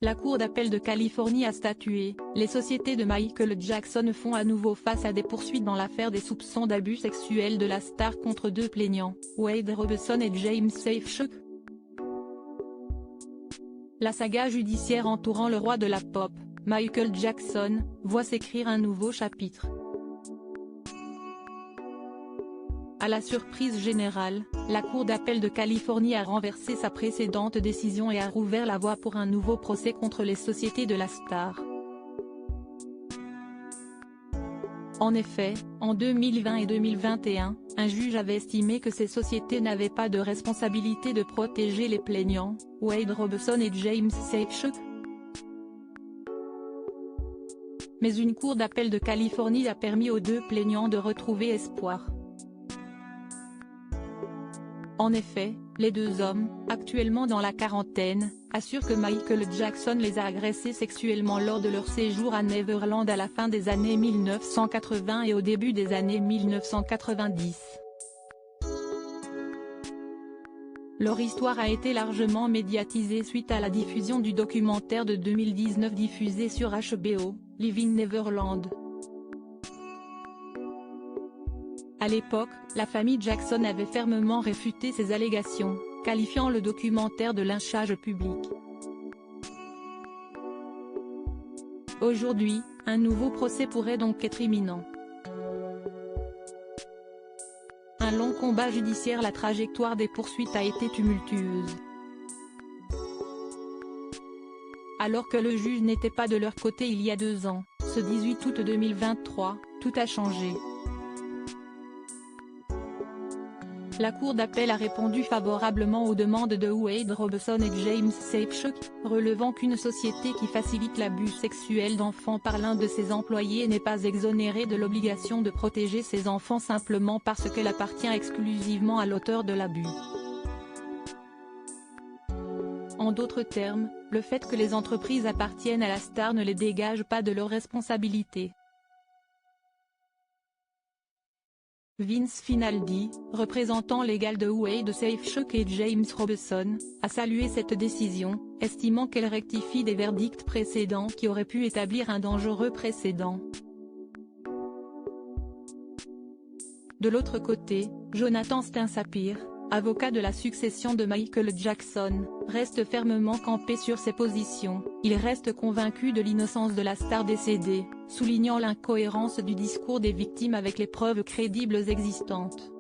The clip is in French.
La Cour d'appel de Californie a statué, les sociétés de Michael Jackson font à nouveau face à des poursuites dans l'affaire des soupçons d'abus sexuels de la star contre deux plaignants, Wade Robson et James Safechuck. La saga judiciaire entourant le roi de la pop, Michael Jackson, voit s'écrire un nouveau chapitre. À la surprise générale, la Cour d'appel de Californie a renversé sa précédente décision et a rouvert la voie pour un nouveau procès contre les sociétés de la star. En effet, en 2020 et 2021, un juge avait estimé que ces sociétés n'avaient pas de responsabilité de protéger les plaignants, Wade Robson et James Safechuck. Mais une cour d'appel de Californie a permis aux deux plaignants de retrouver espoir. En effet, les deux hommes, actuellement dans la quarantaine, assurent que Michael Jackson les a agressés sexuellement lors de leur séjour à Neverland à la fin des années 1980 et au début des années 1990. Leur histoire a été largement médiatisée suite à la diffusion du documentaire de 2019 diffusé sur HBO, Living Neverland. À l'époque, la famille Jackson avait fermement réfuté ces allégations, qualifiant le documentaire de lynchage public. Aujourd'hui, un nouveau procès pourrait donc être imminent. Un long combat judiciaire. La trajectoire des poursuites a été tumultueuse. Alors que le juge n'était pas de leur côté il y a 2 ans, ce 18 août 2023, tout a changé. La Cour d'appel a répondu favorablement aux demandes de Wade Robson et James Safechuck, relevant qu'une société qui facilite l'abus sexuel d'enfants par l'un de ses employés n'est pas exonérée de l'obligation de protéger ses enfants simplement parce qu'elle appartient exclusivement à l'auteur de l'abus. En d'autres termes, le fait que les entreprises appartiennent à la star ne les dégage pas de leurs responsabilités. Vince Finaldi, représentant légal de Wade Safechuck et James Robson, a salué cette décision, estimant qu'elle rectifie des verdicts précédents qui auraient pu établir un dangereux précédent. De l'autre côté, Jonathan Stein-Sapir, avocat de la succession de Michael Jackson, reste fermement campé sur ses positions. Il reste convaincu de l'innocence de la star décédée, soulignant l'incohérence du discours des victimes avec les preuves crédibles existantes.